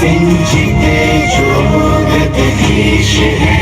सिंचिते जगदीश है।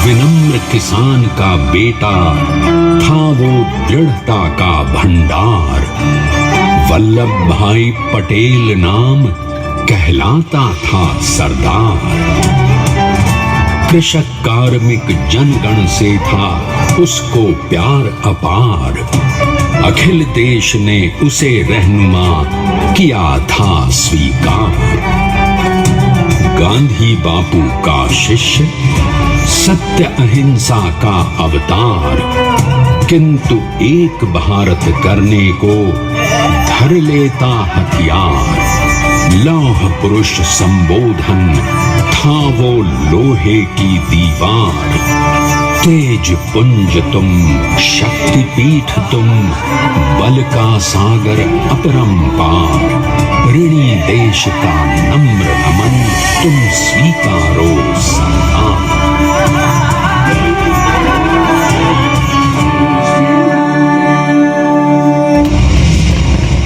विनम्र किसान का बेटा था वो दृढ़ता का भंडार। वल्लभ भाई पटेल नाम कहलाता था सरदार। कृषक कार्मिक जनगण से था उसको प्यार अपार। अखिल देश ने उसे रहनुमा किया था स्वीकार। गांधी बापू का शिष्य, सत्य अहिंसा का अवतार, किंतु एक भारत करने को धर लेता हथियार। लौह पुरुष संबोधन था वो लोहे की दीवार। तेज पुंज तुम, शक्ति पीठ तुम, बल का सागर अपरंपार। ऋणी देश का नम्र नमन, तुम स्वीकारो सम्मान।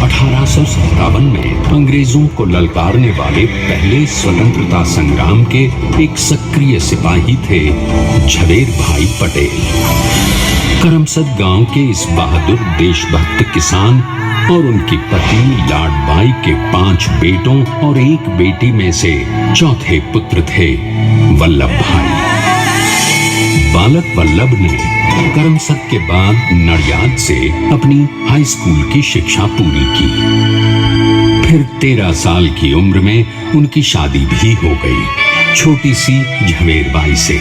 1857 में अंग्रेजों को ललकारने वाले पहले स्वतंत्रता संग्राम के एक सक्रिय सिपाही थे झवेर भाई पटेल। करमसद गांव के इस बहादुर देशभक्त किसान और उनकी पत्नी लाडबाई के 5 बेटों और 1 बेटी में से चौथे पुत्र थे वल्लभ भाई। बालक वल्लभ ने करमसद के बाद नडियाद से अपनी हाई स्कूल की शिक्षा पूरी की। फिर 13 साल की उम्र में उनकी शादी भी हो गई छोटी सी झवेरबाई से।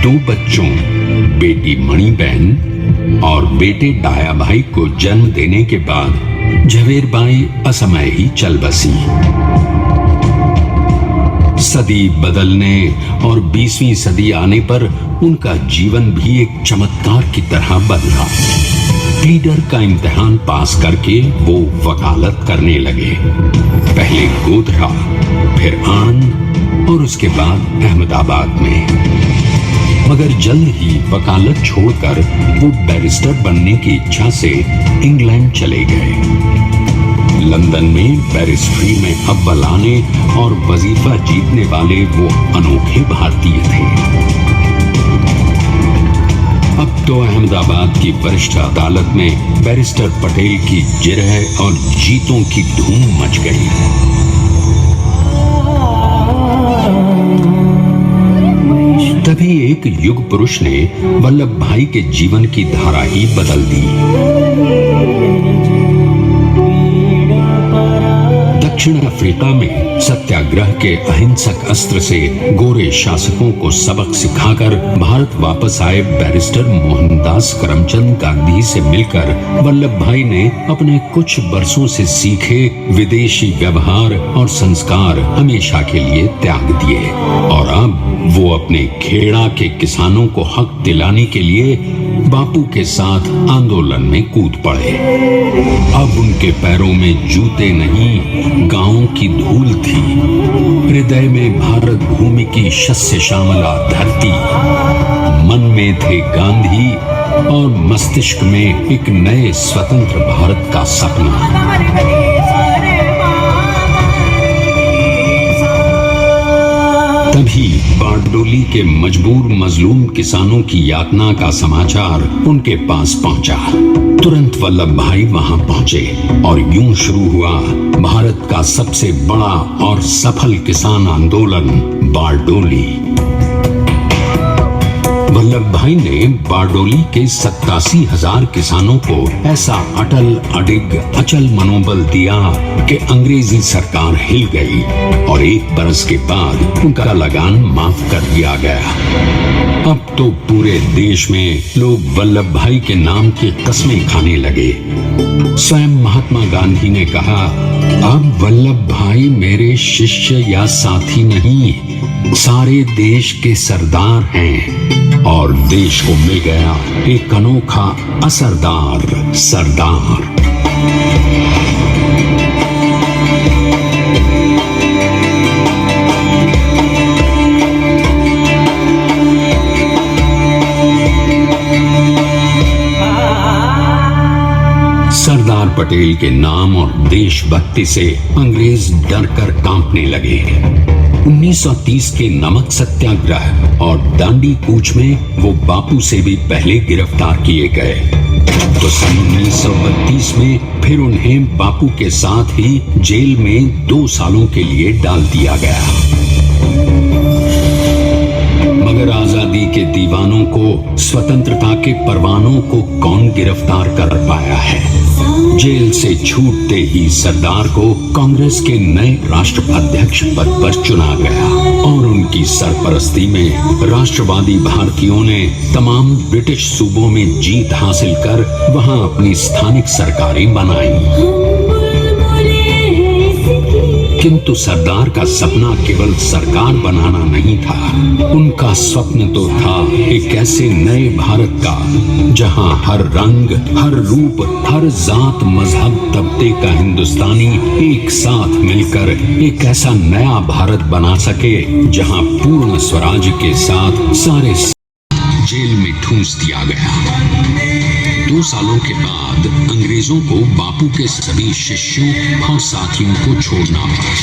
2 बच्चों, बेटी मणिबेन और बेटे डाया भाई को जन्म देने के बाद झवेरबाई असमय ही चल बसी। सदी बदलने और 20वीं सदी आने पर उनका जीवन भी एक चमत्कार की तरह बदला। प्लीडर का इम्तिहान पास करके वो वकालत करने लगे। पहले गोधरा, फिर आणंद और उसके बाद अहमदाबाद में। मगर जल्द ही वकालत छोड़कर वो बैरिस्टर बनने की इच्छा से इंग्लैंड चले गए। लंदन में बैरिस्ट्री में अव्वल आने और वजीफा जीतने वाले वो अनोखे भारतीय थे। अब तो अहमदाबाद की वरिष्ठ अदालत में बैरिस्टर पटेल की जिरह और जीतों की धूम मच गई। तभी एक युग पुरुष ने वल्लभ भाई के जीवन की धारा ही बदल दी। दक्षिण अफ्रीका में सत्याग्रह के अहिंसक अस्त्र से गोरे शासकों को सबक सिखाकर भारत वापस आए बैरिस्टर मोहनदास करमचंद गांधी से मिलकर वल्लभ भाई ने अपने कुछ बरसों से सीखे विदेशी व्यवहार और संस्कार हमेशा के लिए त्याग दिए और अब वो अपने खेड़ा के किसानों को हक दिलाने के लिए बापू के साथ आंदोलन में कूद पड़े। अब उनके पैरों में जूते नहीं, गांवों की धूल थी। हृदय में भारत भूमि की शस्य श्यामला धरती। मन में थे गांधी और मस्तिष्क में एक नए स्वतंत्र भारत का सपना। तभी बारडोली के मजबूर मजलूम किसानों की यातना का समाचार उनके पास पहुंचा। तुरंत वल्लभ भाई वहां पहुंचे और यूं शुरू हुआ भारत का सबसे बड़ा और सफल किसान आंदोलन बारडोली। वल्लभ भाई ने बारडोली के 87,000 किसानों को ऐसा अटल अडिग अचल मनोबल दिया कि अंग्रेजी सरकार हिल गई और 1 बरस के बाद उनका लगान माफ कर दिया गया। अब तो पूरे देश में लोग वल्लभ भाई के नाम की कस्में खाने लगे। स्वयं महात्मा गांधी ने कहा, अब वल्लभ भाई मेरे शिष्य या साथी नहीं, सारे देश के सरदार हैं और देश को मिल गया एक अनोखा असरदार सरदार। सरदार पटेल के नाम और देशभक्ति से अंग्रेज डर कर कांपने लगे। 1930 के नमक सत्याग्रह और दांडी कूच में वो बापू से भी पहले गिरफ्तार किए गए। तो सन 1932 में फिर उन्हें बापू के साथ ही जेल में 2 सालों के लिए डाल दिया गया। मगर आजादी के दीवानों को, स्वतंत्रता के परवानों को कौन गिरफ्तार कर पाया है? जेल से छूटते ही सरदार को कांग्रेस के नए राष्ट्राध्यक्ष पद पर चुना गया और उनकी सरपरस्ती में राष्ट्रवादी भारतीयों ने तमाम ब्रिटिश सूबों में जीत हासिल कर वहां अपनी स्थानिक सरकारें बनाई। किंतु सरदार का सपना केवल सरकार बनाना नहीं था। उनका स्वप्न तो था एक ऐसे नए भारत का जहां हर रंग, हर रूप, हर जात, मजहब, तबके का हिंदुस्तानी एक साथ मिलकर एक ऐसा नया भारत बना सके जहां पूर्ण स्वराज के साथ सारे जेल में ठूंस दिया गया। 2 सालों के बाद अंग्रेजों को बापू के सभी शिष्यों और साथियों को छोड़ना पड़ा।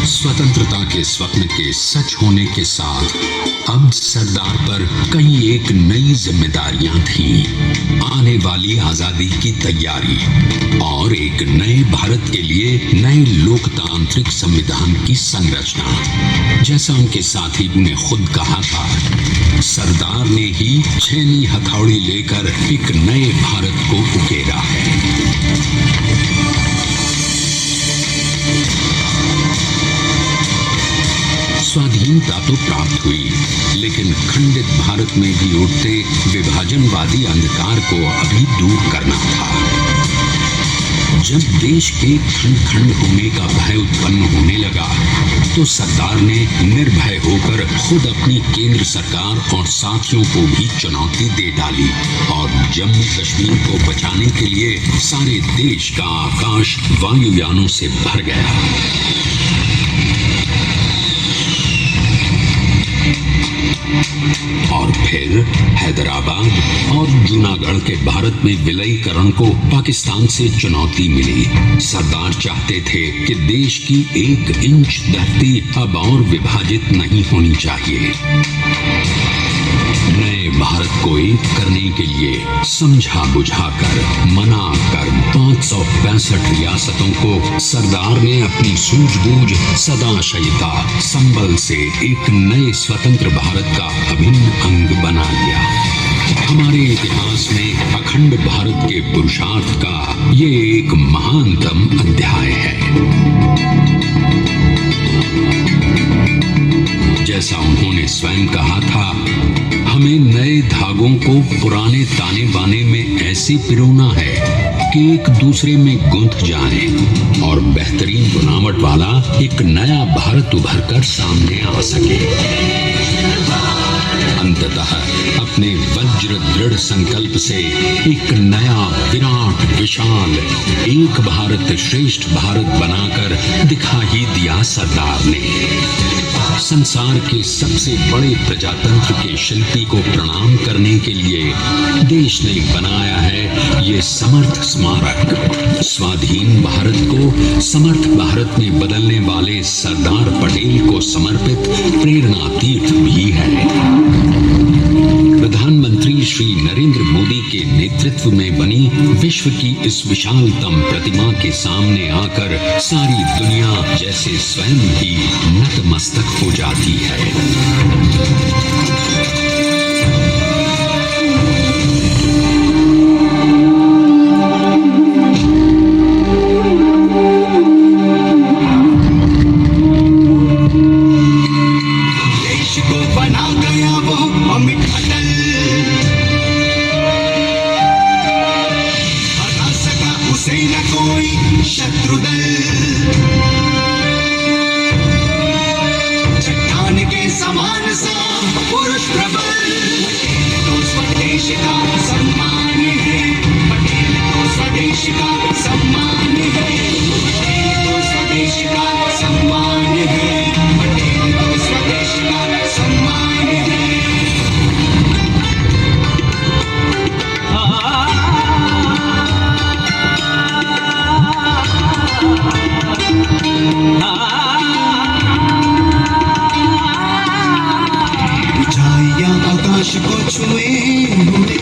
स्वतंत्रता के स्वप्न के सच होने के साथ अब सरदार पर कई एक नई जिम्मेदारियां थीं। आने वाली आजादी की तैयारी और एक नए भारत के लिए नए लोकतांत्रिक संविधान की संरचना। जैसा उनके साथी ने खुद कहा था, सरदार ने ही छेनी हथौड़ी लेकर एक नए भारत को उकेरा है। स्वाधीनता तो प्राप्त हुई, लेकिन खंडित भारत में भी उठते विभाजनवादी अंधकार को अभी दूर करना था। जब देश के खंड खंड होने का भय उत्पन्न होने लगा तो सरदार ने निर्भय होकर खुद अपनी केंद्र सरकार और साथियों को भी चुनौती दे डाली और जम्मू कश्मीर को बचाने के लिए सारे देश का आकाश वायुयानों से भर गया। और फिर हैदराबाद और जूनागढ़ के भारत में विलयीकरण को पाकिस्तान से चुनौती मिली। सरदार चाहते थे कि देश की 1 इंच धरती अब और विभाजित नहीं होनी चाहिए। नए भारत को एक करने के लिए समझा बुझाकर मना कर 565 रियासतों को सरदार ने अपनी सूझबूझ सदाशयिता संबल से एक नए स्वतंत्र भारत का अभिन्न अंग बना लिया। हमारे इतिहास में अखंड भारत के पुरुषार्थ का ये एक महानतम अध्याय है। जैसा उन्होंने स्वयं कहा था, हमें नए धागों को पुराने ताने बाने में ऐसे पिरोना है कि एक दूसरे में गुंथ जाएं और बेहतरीन बनावट वाला एक नया भारत उभर कर सामने आ सके। अंततः अपने वज्र दृढ़ संकल्प से एक नया विराट विशाल एक भारत श्रेष्ठ भारत बनाकर दिखा ही दिया सरदार ने। संसार के सबसे बड़े प्रजातंत्र के शिल्पी को प्रणाम करने के लिए देश ने बनाया है ये समर्थ स्मारक। स्वाधीन भारत को समर्थ भारत में बदलने वाले सरदार पटेल को समर्पित प्रेरणा तीर्थ भी है। प्रधानमंत्री श्री नरेंद्र मोदी के नेतृत्व में बनी विश्व की इस विशालतम प्रतिमा के सामने आकर सारी दुनिया जैसे स्वयं ही नतमस्तक हो जाती है। देश को बना गया वो अमिट अटल, हरा सका उसे न कोई शत्रुदल। चट्टान के समान सा पुरुष प्रबल, पटेल तो स्वदेश का सम्मान है, पटेल तो स्वदेश का सम्मान है, पटेल तो स्वदेश का सम्मान है, पटेल तो स्वदेश का सम्मान है। ऊंचाइयां आकाश को छुए हुए,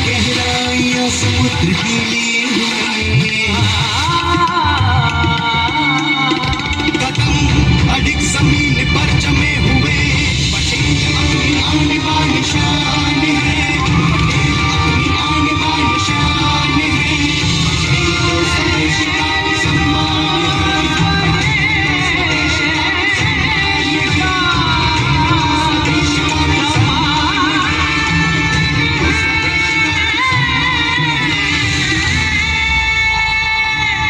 गहराइयां समुद्र की लिए हुए, कदम अडिग जमीन पर जमे हुए, पटेल अपनी आन बान शान है, पटेल अपनी आन बान शान है, पटेल तो स्वदेश का सम्मान है, पटेल स्वदेश का स्वदेश का सम्मान है।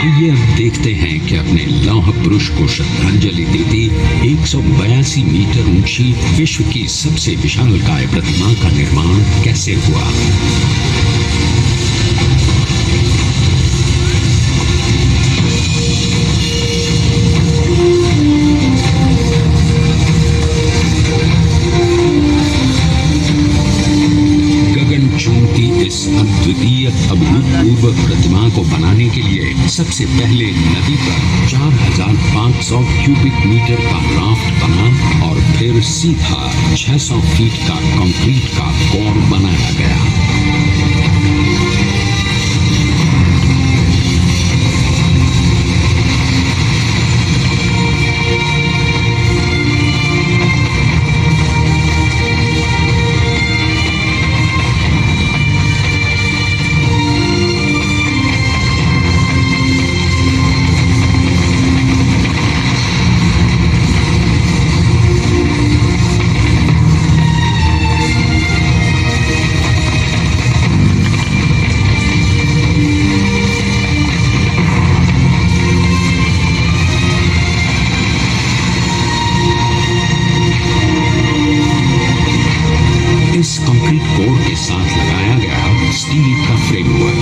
आइए अब देखते हैं कि अपने लौह पुरुष को श्रद्धांजलि देती 182 मीटर ऊंची विश्व की सबसे विशालकाय प्रतिमा का निर्माण कैसे हुआ। इस अद्वितीय अभूतपूर्व प्रतिमा को बनाने के लिए सबसे पहले नदी पर 4500 क्यूबिक मीटर का राफ्ट बना और फिर सीधा 600 फीट का कंक्रीट का कोर बनाया गया। इस कंक्रीट कोर के साथ लगाया गया स्टील का फ्रेमवर्क।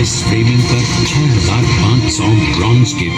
इस फ्रेमिंग पर 6500 प्रोडक्शंस के